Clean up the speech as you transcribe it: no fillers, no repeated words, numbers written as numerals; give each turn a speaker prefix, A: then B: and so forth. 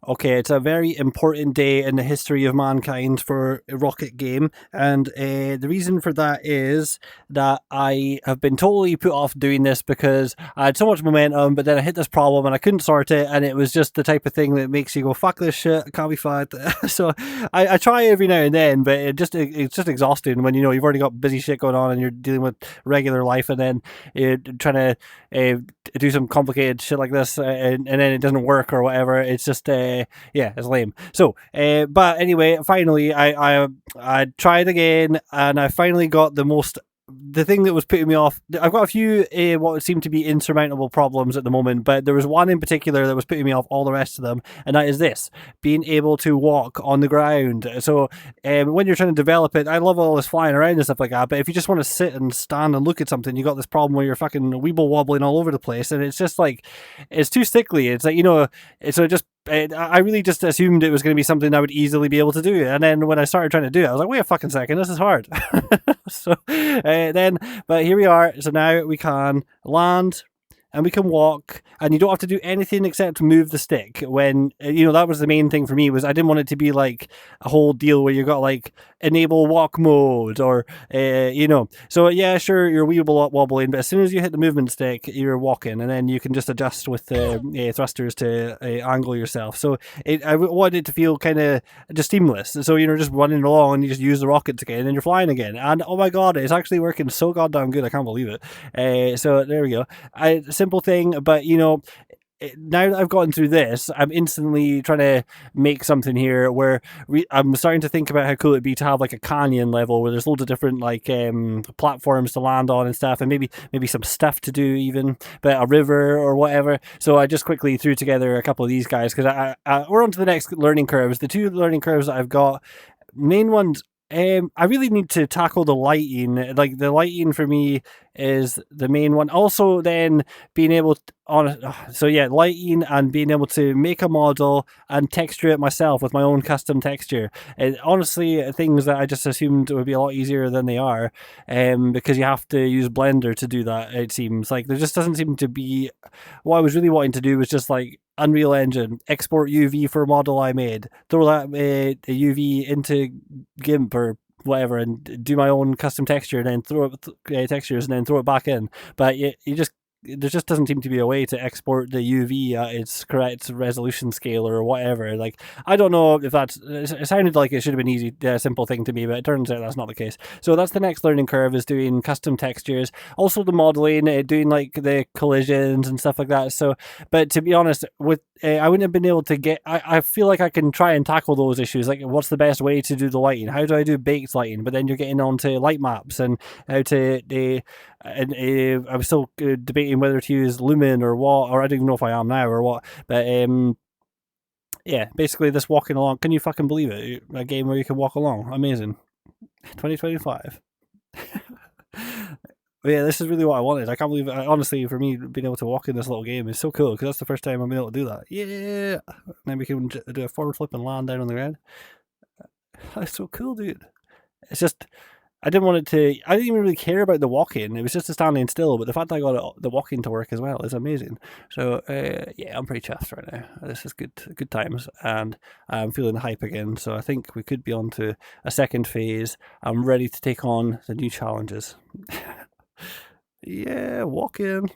A: Okay, it's a very important day in the history of mankind for a rocket game, and the reason for that is that I have been totally put off doing this because I had so much momentum, but then I hit this problem and I couldn't sort it, and it was just the type of thing that makes you go, fuck this shit, I can't be fucked. So I try every now and then, but it's just exhausting when you've already got busy shit going on and you're dealing with regular life, and then you're trying to do some complicated shit like this, and then it doesn't work or whatever. It's just yeah, it's lame. So but anyway, finally I tried again, and I finally got the thing that was putting me off. I've got a few what seem to be insurmountable problems at the moment, but there was one in particular that was putting me off all the rest of them, and that is this: being able to walk on the ground. So when you're trying to develop it, I love all this flying around and stuff like that, but if you just want to sit and stand and look at something, you got this problem where you're fucking weeble wobbling all over the place, and it's just like, it's too stickly. It's like, so just I really just assumed it was going to be something I would easily be able to do, and then when I started trying to do it, I was like, wait a fucking second, this is hard. So but here we are. So now we can land and we can walk, and you don't have to do anything except move the stick. When that was the main thing for me, was I didn't want it to be like a whole deal where you got like enable walk mode or so yeah, sure, you're weeble wobbling, but as soon as you hit the movement stick, you're walking, and then you can just adjust with the thrusters to angle yourself. So I wanted it to feel kind of just seamless, so you're just running along and you just use the rockets again and you're flying again, and oh my god, it's actually working so goddamn good, I can't believe it. So there we go. Simple thing, but now that I've gotten through this, I'm instantly trying to make something here where I'm starting to think about how cool it'd be to have like a canyon level where there's loads of different like platforms to land on and stuff, and maybe some stuff to do even, but a river or whatever. So I just quickly threw together a couple of these guys because we're on to the next learning curves. The two learning curves that I've got, main ones, I really need to tackle the lighting. Like, the lighting for me is the main one. Also, then being able lighting and being able to make a model and texture it myself with my own custom texture. Honestly, things that I just assumed would be a lot easier than they are, because you have to use Blender to do that. It seems like there just doesn't seem to be. What I was really wanting to do was just like Unreal Engine, export UV for a model I made, throw that UV into GIMP or whatever, and do my own custom texture, and then throw it textures, and then throw it back in. But there just doesn't seem to be a way to export the UV at its correct resolution scale or whatever. Like, I don't know if it sounded like it should have been easy, simple thing to me, but it turns out that's not the case. So that's the next learning curve, is doing custom textures. Also the modeling, doing like the collisions and stuff like that. So, but to be honest, with I wouldn't have been able to get, I feel like I can try and tackle those issues. Like, what's the best way to do the lighting? How do I do baked lighting? But then you're getting onto light maps and how to, I'm still debating whether to use Lumen or what, or I don't even know if I am now or what. But yeah, basically this walking along. Can you fucking believe it? A game where you can walk along. Amazing. 2025. But yeah, this is really what I wanted. I can't believe it. Honestly, for me, being able to walk in this little game is so cool, because that's the first time I've been able to do that. Yeah! And then we can do a forward flip and land down on the ground. That's so cool, dude. It's just, I didn't even really care about the walking. It was just the standing still, but the fact that I got the walking to work as well is amazing. So yeah, I'm pretty chuffed right now. This is good times, and I'm feeling the hype again. So I think we could be on to a second phase. I'm ready to take on the new challenges. Yeah, walking.